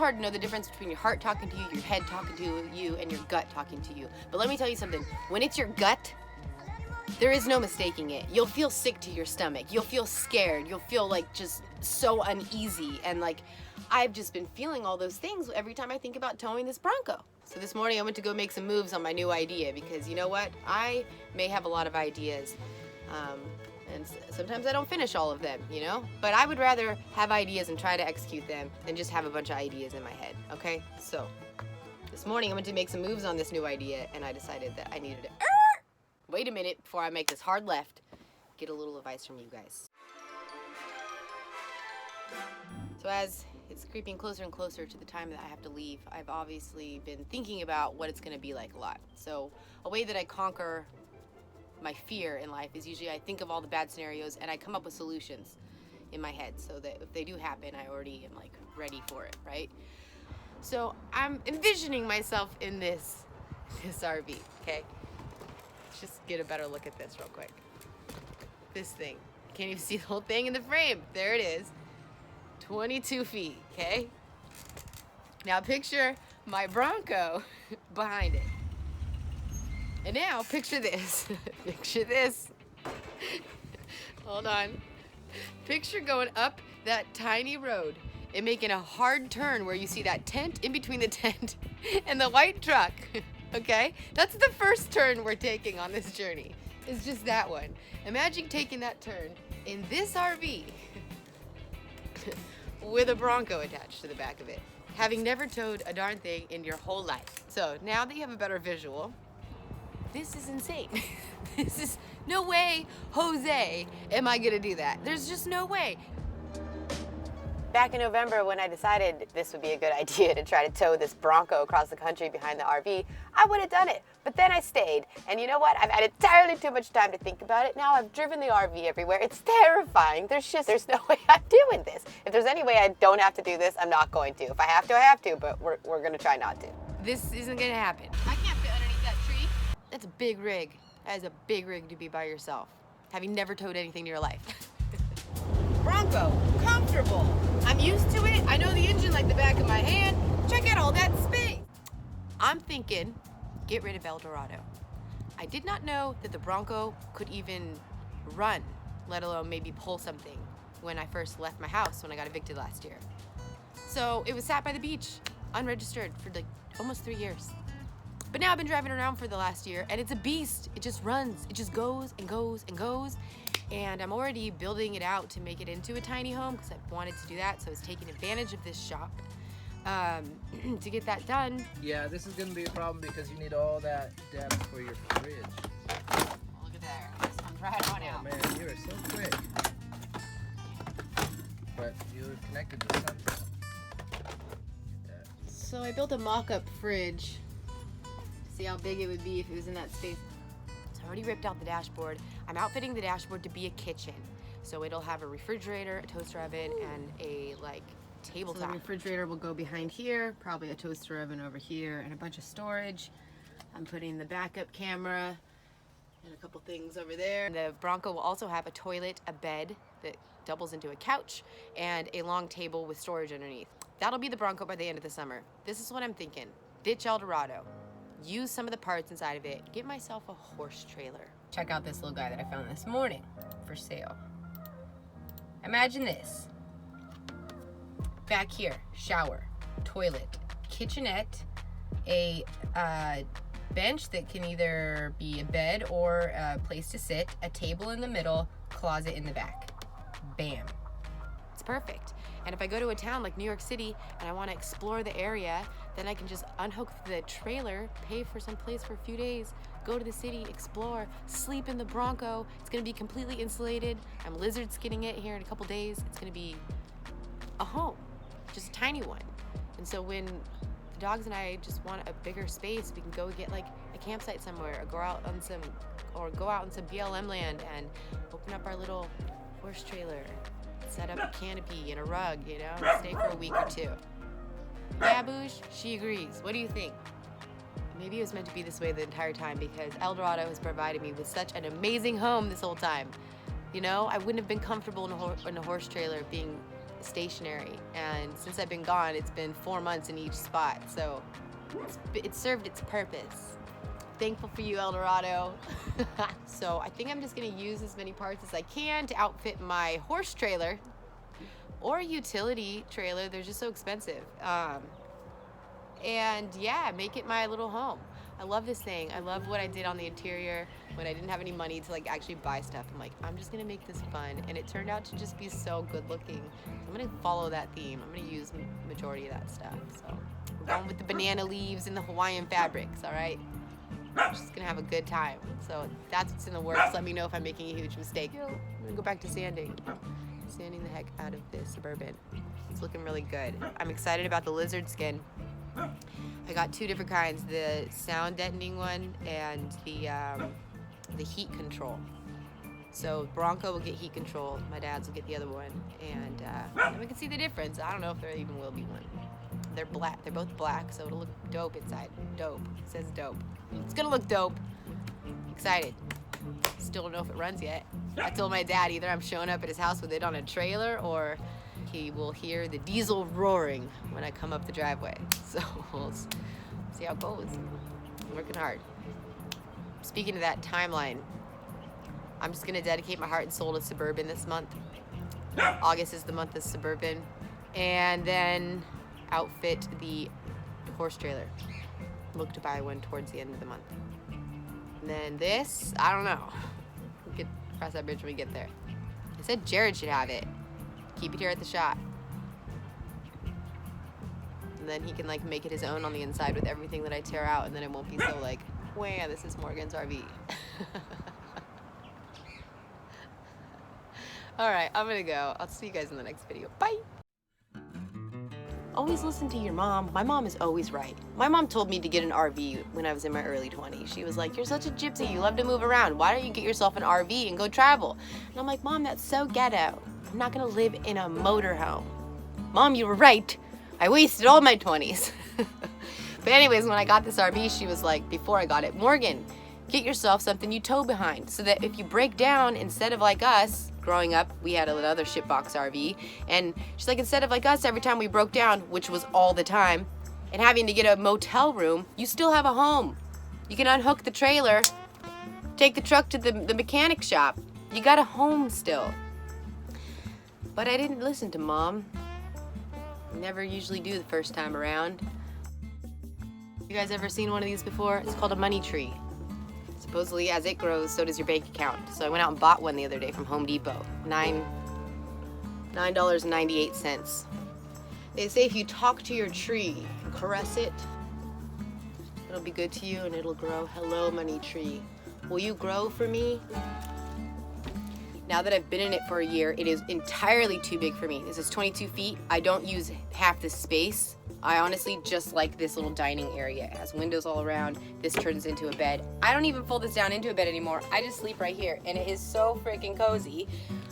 hard to know the difference between your heart talking to you, your head talking to you, and your gut talking to you. But let me tell you something, when it's your gut, there is no mistaking it. You'll feel sick to your stomach. You'll feel scared. You'll feel like just so uneasy. And like, I've just been feeling all those things every time I think about towing this Bronco. So this morning I went to go make some moves on my new idea because you know what? I may have a lot of ideas. And sometimes I don't finish all of them, you know? But I would rather have ideas and try to execute them than just have a bunch of ideas in my head, okay? So this morning I went to make some moves on this new idea and I decided that I needed to wait a minute before I make this hard left, get a little advice from you guys. So as it's creeping closer and closer to the time that I have to leave, I've obviously been thinking about what it's gonna be like a lot. So a way that I conquer my fear in life is usually I think of all the bad scenarios and I come up with solutions in my head so that if they do happen, I already am like ready for it, right? So I'm envisioning myself in this RV, okay? Let's just get a better look at this real quick. This thing, can't even see the whole thing in the frame. There it is, 22 feet, okay? Now picture my Bronco behind it. And now, picture this. Picture this. Hold on. Picture going up that tiny road and making a hard turn where you see that tent in between the tent and the white truck. Okay? That's the first turn we're taking on this journey. It's just that one. Imagine taking that turn in this RV with a Bronco attached to the back of it, having never towed a darn thing in your whole life. So now that you have a better visual, this is insane. This is no way, Jose, am I gonna do that. There's just no way. Back in November when I decided this would be a good idea to try to tow this Bronco across the country behind the RV, I would have done it. But then I stayed. And you know what? I've had entirely too much time to think about it. Now I've driven the RV everywhere. It's terrifying. There's no way I'm doing this. If there's any way I don't have to do this, I'm not going to. If I have to, I have to, but we're gonna try not to. This isn't gonna happen. I can't fit underneath that tree. That's a big rig. That is a big rig to be by yourself, having never towed anything in your life. Bronco, comfortable. I'm used to it. I know the engine like the back of my hand. Check out all that space. I'm thinking, get rid of El Dorado. I did not know that the Bronco could even run, let alone maybe pull something when I first left my house when I got evicted last year. So it was sat by the beach, unregistered for like almost 3 years. But now I've been driving around for the last year and it's a beast. It just runs. It just goes and goes and goes. And I'm already building it out to make it into a tiny home because I've wanted to do that. So I was taking advantage of this shop to get that done. Yeah, this is going to be a problem because you need all that depth for your fridge. Look at that. This comes right on out. Oh man, you are so quick. But you're connected to something. So I built a mock-up fridge. See how big it would be if it was in that space. So I already ripped out the dashboard. I'm outfitting the dashboard to be a kitchen. So it'll have a refrigerator, a toaster oven, and a tabletop. So the refrigerator will go behind here, probably a toaster oven over here, and a bunch of storage. I'm putting the backup camera and a couple things over there. And the Bronco will also have a toilet, a bed that doubles into a couch, and a long table with storage underneath. That'll be the Bronco by the end of the summer. This is what I'm thinking. Ditch El Dorado. Use some of the parts inside of it. Get myself a horse trailer. Check out this little guy that I found this morning for sale. Imagine this. Back here, shower, toilet, kitchenette, a bench that can either be a bed or a place to sit, a table in the middle, closet in the back. Bam. It's perfect. And if I go to a town like New York City and I want to explore the area, then I can just unhook the trailer, pay for some place for a few days, go to the city, explore, sleep in the Bronco. It's going to be completely insulated. I'm lizard skinning it here in a couple days. It's going to be a home, just a tiny one. And so when the dogs and I just want a bigger space, we can go get like a campsite somewhere or go out on some BLM land and open up our little horse trailer. Set up a canopy and a rug, you know, and stay for a week or two. Yeah, Boujii, she agrees. What do you think? Maybe it was meant to be this way the entire time because El Dorado has provided me with such an amazing home this whole time. You know, I wouldn't have been comfortable in a horse trailer being stationary, and since I've been gone, it's been 4 months in each spot, so it served its purpose. Thankful for you, El Dorado. So I think I'm just gonna use as many parts as I can to outfit my horse trailer or a utility trailer. They're just so expensive. And yeah, make it my little home. I love this thing. I love what I did on the interior when I didn't have any money to like actually buy stuff. I'm like, I'm just gonna make this fun, and it turned out to just be so good looking. I'm gonna follow that theme. I'm gonna use majority of that stuff. So we're going with the banana leaves and the Hawaiian fabrics, all right? I'm just gonna have a good time. So that's what's in the works. Let me know if I'm making a huge mistake. I'm gonna go back to sanding the heck out of this Suburban. It's looking really good. I'm excited about the lizard skin. I got 2 different kinds, the sound deadening one and the heat control. So Bronco will get heat control, my dad's will get the other one, and we can see the difference. I don't know if there even will be one. They're black, they're both black, so it'll look dope inside. Dope, it says dope. It's gonna look dope. Excited. Still don't know if it runs yet. I told my dad either I'm showing up at his house with it on a trailer, or he will hear the diesel roaring when I come up the driveway. So we'll see how it goes. I'm working hard. Speaking of that timeline, I'm just gonna dedicate my heart and soul to Suburban this month. August is the month of Suburban. And then outfit the horse trailer. Look to buy one towards the end of the month. And then this, I don't know. We could cross that bridge when we get there. I said Jared should have it. Keep it here at the shop. And then he can like make it his own on the inside with everything that I tear out, and then it won't be so like, wham, this is Morgan's RV. All right, I'm gonna go. I'll see you guys in the next video. Bye. Always listen to your mom. My mom is always right. My mom told me to get an RV when I was in my early 20s. She was like, you're such a gypsy, you love to move around. Why don't you get yourself an RV and go travel? And I'm like, Mom, that's so ghetto. I'm not gonna live in a motorhome. Mom, you were right. I wasted all my 20s. But anyways, when I got this RV, she was like, before I got it, Morgan, get yourself something you tow behind so that if you break down, instead of like us, growing up, we had another shitbox RV, and she's like, instead of like us, every time we broke down, which was all the time, and having to get a motel room, you still have a home. You can unhook the trailer, take the truck to the mechanic shop. You got a home still. But I didn't listen to Mom. I never usually do the first time around. You guys ever seen one of these before? It's called a money tree. Supposedly, as it grows, so does your bank account. So I went out and bought one the other day from Home Depot. $9.98. They say if you talk to your tree and caress it, it'll be good to you and it'll grow. Hello, money tree. Will you grow for me? Now that I've been in it for a year, it is entirely too big for me. This is 22 feet. I don't use half this space. I honestly just like this little dining area. It has windows all around. This turns into a bed. I don't even fold this down into a bed anymore. I just sleep right here, and it is so freaking cozy.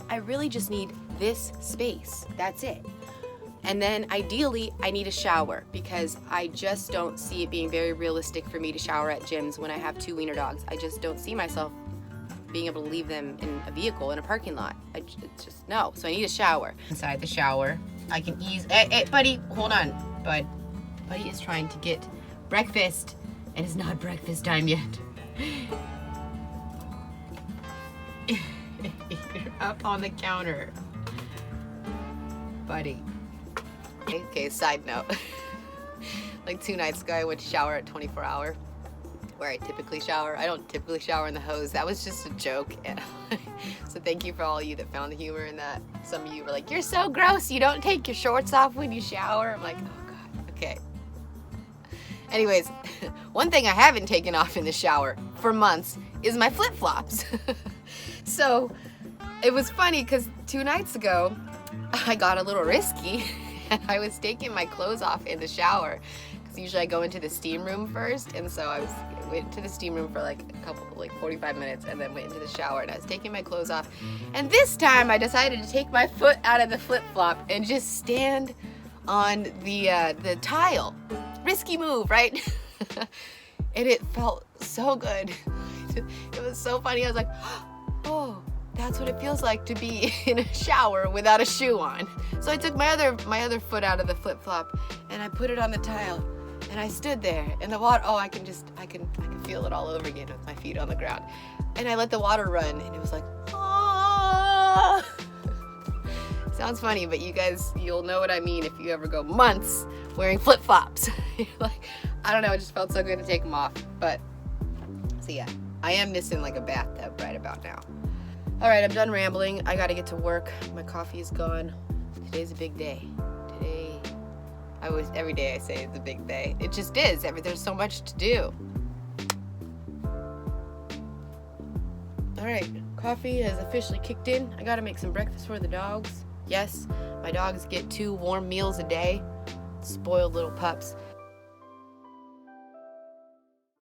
I really just need this space. That's it. And then ideally, I need a shower because I just don't see it being very realistic for me to shower at gyms when I have 2 wiener dogs. I just don't see myself being able to leave them in a vehicle in a parking lot. It's just, no. So I need a shower. Inside the shower, I can ease, hey, buddy, hold on. Buddy is trying to get breakfast, and it's not breakfast time yet. You're up on the counter. Buddy. Okay, side note. Like 2 nights ago, I went to shower at 24 Hour, where I typically shower. I don't typically shower in the hose. That was just a joke. So thank you for all of you that found the humor in that. Some of you were like, you're so gross, you don't take your shorts off when you shower. I'm like, oh God, okay. Anyways, one thing I haven't taken off in the shower for months is my flip-flops. So it was funny because 2 nights ago, I got a little risky and I was taking my clothes off in the shower. Usually I go into the steam room first, and so I went to the steam room for like 45 minutes and then went into the shower, and I was taking my clothes off. And this time I decided to take my foot out of the flip-flop and just stand on the tile. Risky move, right? And it felt so good. It was so funny. I was like, oh, that's what it feels like to be in a shower without a shoe on. So I took my other foot out of the flip-flop and I put it on the tile and I stood there and the water, I can feel it all over again with my feet on the ground. And I let the water run and it was like, ah. Sounds funny, but you guys, you'll know what I mean if you ever go months wearing flip-flops. You're like, I don't know, it just felt so good to take them off. But, so yeah, I am missing like a bathtub right about now. All right, I'm done rambling. I gotta get to work. My coffee is gone. Today's a big day. Every day I say it's a big day. It just is. There's so much to do. All right, coffee has officially kicked in. I gotta make some breakfast for the dogs. Yes, my dogs get 2 warm meals a day. Spoiled little pups.